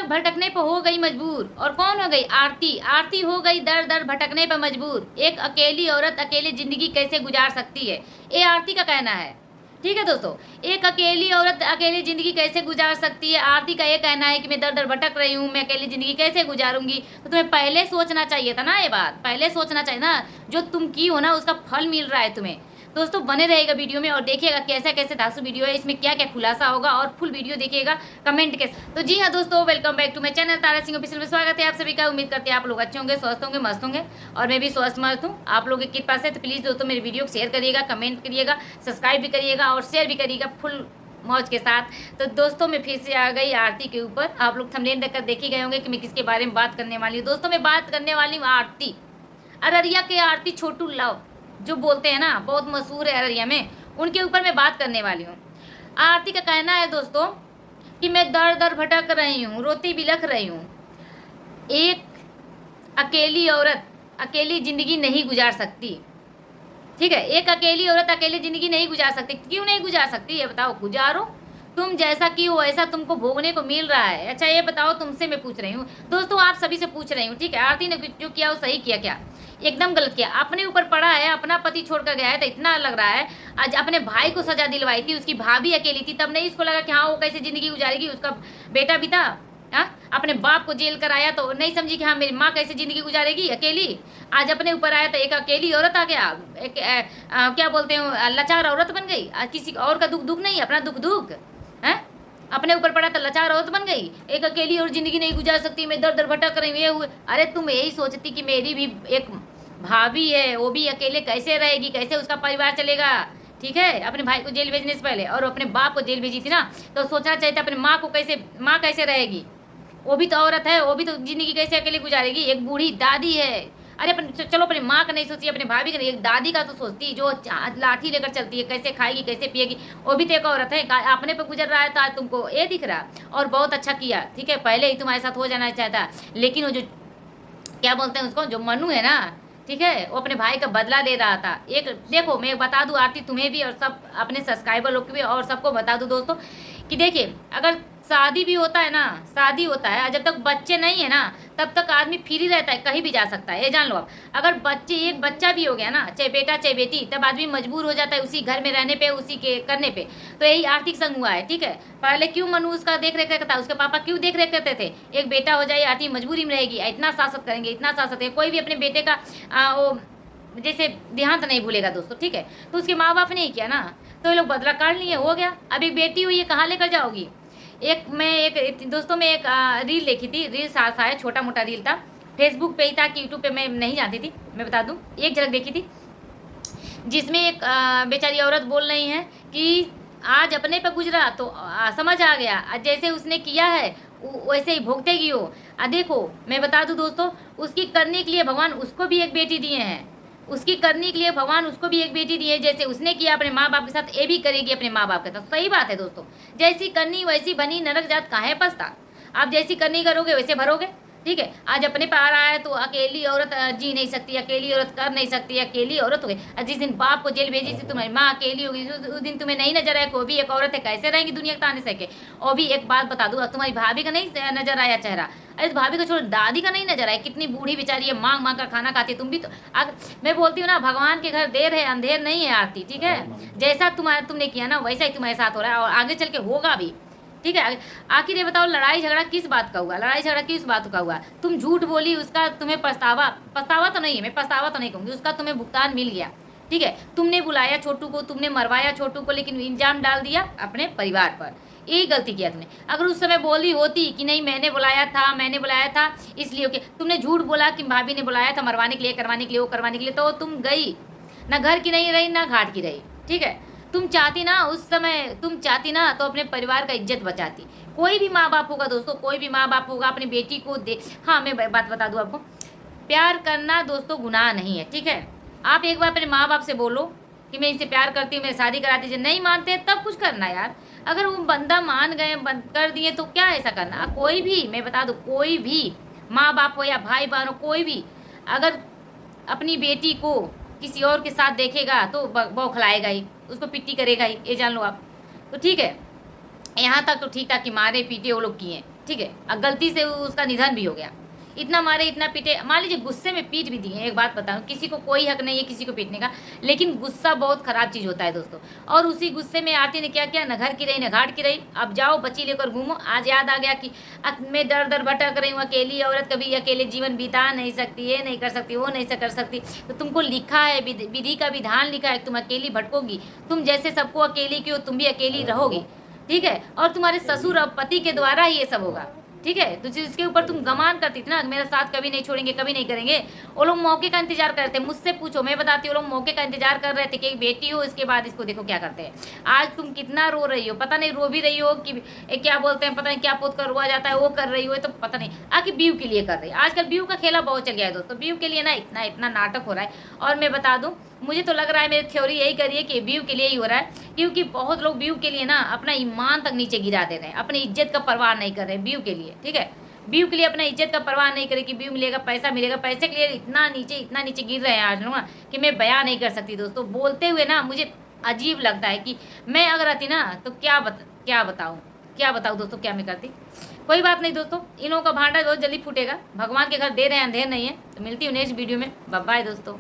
भटकने पर हो गई मजबूर। और कौन हो गई? आरती। आरती हो गई दर दर भटकने पर मजबूर। एक अकेली औरत अकेले जिंदगी कैसे गुजार सकती है, ये आरती का कहना है। ठीक है दोस्तों, एक अकेली औरत अकेली जिंदगी कैसे गुजार सकती है, आरती का ये कहना है कि मैं दर दर भटक रही हूँ, मैं अकेली जिंदगी कैसे गुजारूंगी। तो तुम्हें पहले सोचना चाहिए था ना, ये बात पहले सोचना चाहिए ना। जो तुम की हो ना उसका फल मिल रहा है तुम्हें। दोस्तों बने रहेगा वीडियो में और देखिएगा कैसा कैसे धांसू वीडियो है, इसमें क्या क्या खुलासा होगा और फुल वीडियो देखिएगा कमेंट के। तो जी हाँ दोस्तों, welcome back to my channel Tara Singh official में स्वागत है आप सभी का। उम्मीद करते हैं आप लोग अच्छे होंगे, स्वस्थ होंगे, मस्त होंगे और मैं भी स्वस्थ मस्त हूँ आप लोगों की कृपा से। तो प्लीज़ दोस्तों मेरे वीडियो को शेयर करिएगा, कमेंट करिएगा, सब्सक्राइब भी करिएगा और शेयर भी करिएगा फुल मौज के साथ। तो दोस्तों मैं फिर से आ गई आरती के ऊपर। आप लोग थंबनेल देखकर देख ही गए होंगे कि मैं किसके बारे में बात करने वाली हूँ। दोस्तों मैं बात करने वाली हूँ आरती, अररिया के आरती छोटू लव जो बोलते हैं ना, बहुत मशहूर है अररिया में, उनके ऊपर मैं बात करने वाली हूँ। आरती का कहना है दोस्तों कि मैं दर दर भटक रही हूँ, रोती बिलख रही हूँ। एक अकेली औरत अकेली जिंदगी नहीं गुजार सकती। ठीक है, एक अकेली औरत अकेली जिंदगी नहीं गुजार सकती। क्यों नहीं गुजार सकती ये बताओ? गुजारो, तुम जैसा की हो ऐसा तुमको भोगने को मिल रहा है। अच्छा ये बताओ, तुमसे मैं पूछ रही हूँ दोस्तों, आप सभी से पूछ रही हूँ। ठीक है, आरती ने जो किया वो सही किया क्या? एकदम गलत किया। अपने ऊपर पड़ा है, अपना पति छोड़कर गया है तो इतना लग रहा है। आज अपने भाई को सजा दिलवाई थी, उसकी भाभी अकेली थी, तब नहीं इसको लगा कि हाँ वो कैसे जिंदगी गुजारेगी, उसका बेटा भी था। हाँ, अपने बाप को जेल कराया तो नहीं समझी कि हाँ मेरी माँ कैसे जिंदगी गुजारेगी अकेली। आज अपने ऊपर आया तो एक अकेली औरत आ गया, एक क्या बोलते हैं, लाचार औरत बन गई। किसी और का दुख दुख नहीं, अपना दुख दुख है। अपने ऊपर पड़ा तो लाचार औरत बन गई, एक अकेली और जिंदगी नहीं गुजार सकती, मैं दर दर भटक रही हूँ ये हुए। अरे तुम यही सोचती कि मेरी भी एक भाभी है, वो भी अकेले कैसे रहेगी, कैसे उसका परिवार चलेगा। ठीक है, अपने भाई को जेल भेजने से पहले और अपने बाप को जेल भेजी थी ना, तो सोचना चाहिए था अपने माँ को कैसे, माँ कैसे रहेगी। वो भी तो औरत है, वो भी तो जिंदगी कैसे अकेले गुजारेगी। एक बूढ़ी दादी है, अरे अपने चलो अपनी माँ का नहीं सोचती, अपने भाभी का नहीं, एक दादी का तो सोचती जो लाठी लेकर चलती है, कैसे खाएगी कैसे पिएगी। वो भी तो एक औरत है, अपने पे गुजर रहा है तो आज तुमको ये दिख रहा। और बहुत अच्छा किया, ठीक है, पहले ही तुम्हारे साथ हो जाना चाहता, लेकिन वो जो क्या बोलते हैं उसको, जो मनु है ना, ठीक है, वो अपने भाई का बदला ले रहा था। एक देखो मैं बता दूं आरती, तुम्हें भी और सब अपने सब्सक्राइबर लोग को भी और सबको बता दूं दोस्तों कि देखिए, अगर शादी भी होता है ना, शादी होता है जब तक बच्चे नहीं है ना तब तक आदमी फ्री रहता है, कहीं भी जा सकता है, ये जान लो आप। अगर बच्चे, एक बच्चा भी हो गया ना, चाहे बेटा चाहे बेटी, तब आदमी मजबूर हो जाता है उसी घर में रहने पे, उसी के करने पे। तो यही आर्थिक संग हुआ है। ठीक है, पहले क्यों मनु उसका देख रेख करता, उसके पापा क्यों देख रेख करते थे। एक बेटा हो जाए आर्थिक मजबूरी में रहेगी, इतना शासक करेंगे, इतना शासक है। कोई भी अपने बेटे का वो जैसे देहांत नहीं भूलेगा दोस्तों। ठीक है, तो उसके माँ बाप ने ही किया ना, तो ये लोग बदला काट लिए, हो गया। अब एक बेटी हुई है, कहाँ लेकर जाओगी। एक दोस्तों में एक रील देखी थी, रील साथ आया, छोटा मोटा रील था, फेसबुक पे ही था कि यूट्यूब पे मैं नहीं जानती थी, मैं बता दूं, एक झलक देखी थी जिसमें एक बेचारी औरत बोल रही है कि आज अपने पे गुजरा तो समझ आ गया, जैसे उसने किया है वैसे ही भुगतेगी वो। देखो मैं बता दूं दोस्तों, उसकी करने के लिए भगवान उसको भी एक बेटी दिए हैं, उसकी करने के लिए भगवान उसको भी एक बेटी दी है। जैसे उसने किया अपने माँ बाप के साथ, ये भी करेगी अपने माँ बाप के साथ। सही बात है दोस्तों, जैसी करनी वैसी बनी, नरक जात काहे पछता। आप जैसी करनी करोगे वैसे भरोगे। ठीक है, आज अपने पे आ रहा है तो अकेली औरत जी नहीं सकती, अकेली औरत कर नहीं सकती, अकेली औरत हो गई। जिस दिन बाप को जेल भेजी थी तुम्हारी माँ अकेली होगी, उस दिन तुम्हें नहीं नजर आया कि वो भी एक औरत है, कैसे रहेंगी दुनिया के ताने सके। और भी एक बात बता दूँ, तुम्हारी भाभी का नहीं नजर आया चेहरा, अरे भाभी को छोड़ दादी का नहीं नजर आया, कितनी बूढ़ी बेचारी है, मांग मांग कर खाना खाती है। तुम भी तो मैं बोलती हूँ ना, भगवान के घर देर है अंधेर नहीं है आरती। ठीक है, जैसा तुमने किया ना वैसा ही तुम्हारे साथ हो रहा है और आगे चल के होगा भी। ठीक है, आखिर ये बताओ, लड़ाई झगड़ा किस बात का हुआ, लड़ाई झगड़ा किस बात का हुआ। तुम झूठ बोली, उसका तुम्हें पछतावा तो नहीं है, मैं पछतावा तो नहीं कहूँगी, उसका तुम्हें भुगतान मिल गया। ठीक है, तुमने बुलाया छोटू को, तुमने मरवाया छोटू को, लेकिन इल्जाम डाल दिया अपने परिवार पर। यही गलती किया तुमने। अगर उस समय बोली होती कि नहीं मैंने बुलाया था इसलिए, ओके, तुमने झूठ बोला कि भाभी ने बुलाया था मरवाने के लिए, करवाने के लिए, वो करवाने के लिए, तो तुम गई ना, घर की नहीं रही ना घाट की रही। ठीक है, तुम चाहती ना उस समय, तुम चाहती ना तो अपने परिवार का इज्जत बचाती। कोई भी माँ बाप होगा दोस्तों, कोई भी माँ बाप होगा अपनी बेटी को दे। हाँ मैं बात बता दूँ आपको, प्यार करना दोस्तों गुनाह नहीं है। ठीक है, आप एक बार अपने माँ बाप से बोलो कि मैं इनसे प्यार करती हूँ, मैं शादी करा दीजिए, नहीं मानते तब कुछ करना यार। अगर वो बंदा मान गए, बंद कर दिए, तो क्या ऐसा करना। कोई भी, मैं बता दूँ, कोई भी माँ बाप हो या भाई बहन हो, कोई भी अगर अपनी बेटी को किसी और के साथ देखेगा तो बौखलाएगा ही, उसको पिट्टी करेगा ही, ये जान लो आप। तो ठीक है, यहाँ तक तो ठीक था कि मारे पीटे वो लोग किए, ठीक है, गलती से उसका निधन भी हो गया। इतना मारे, इतना पीटे, मान लीजिए गुस्से में पीट भी दिए। एक बात बताऊं, किसी को कोई हक नहीं है किसी को पीटने का, लेकिन गुस्सा बहुत खराब चीज़ होता है दोस्तों। और उसी गुस्से में आरती ने क्या किया, न घर की रही न घाट की रही। अब जाओ बच्ची लेकर घूमो। आज याद आ गया कि मैं दर दर भटक रही हूँ, अकेली औरत कभी अकेले जीवन बिता नहीं सकती, ये नहीं कर सकती, वो नहीं कर सकती। तो तुमको लिखा है, विधि का विधान लिखा है, तुम अकेली भटकोगी। तुम जैसे सबको अकेली की हो, तुम भी अकेली रहोगी। ठीक है, और तुम्हारे ससुर और पति के द्वारा ही ये सब होगा। ठीक है, तो जिसके ऊपर तुम गमान करती थी ना, मेरा साथ कभी नहीं छोड़ेंगे, कभी नहीं करेंगे, वो लोग मौके का इंतजार कर रहे थे। मुझसे पूछो, मैं बताती हूँ, वो लोग मौके का इंतजार कर रहे थे कि एक बेटी हो, इसके बाद इसको देखो क्या करते हैं। आज तुम कितना रो रही हो, पता नहीं रो भी रही हो कि क्या बोलते हैं, पता नहीं क्या पोत कर रोआ जाता है, वो कर रही हो, तो पता नहीं आखिर व्यू के लिए कर रही है। आजकल व्यू का खेला बहुत चल गया है दोस्तों। व्यू के लिए ना इतना इतना नाटक हो रहा है। और मैं बता दूं, मुझे तो लग रहा है, मेरी थ्योरी यही करिए कि व्यू के लिए ही हो रहा है, क्योंकि बहुत लोग व्यू के लिए ना अपना ईमान तक नीचे गिरा दे रहे हैं, अपनी इज्जत का परवाह नहीं कर रहे व्यू के लिए। ठीक है, व्यू के लिए अपना इज्जत का परवाह नहीं करे कि व्यू मिलेगा, पैसा मिलेगा, पैसे के लिए इतना नीचे गिर रहे हैं आज लोग कि मैं बयां नहीं कर सकती दोस्तों। बोलते हुए ना मुझे अजीब लगता है कि मैं अगर रहती ना तो क्या बताऊँ दोस्तों, क्या मैं करती। कोई बात नहीं दोस्तों, इन लोगों का भांडा बहुत जल्दी फूटेगा। भगवान के घर दे रहे हैं, अंधेर नहीं है। तो मिलती हूँ नेक्स्ट वीडियो में। बाय बाय दोस्तों।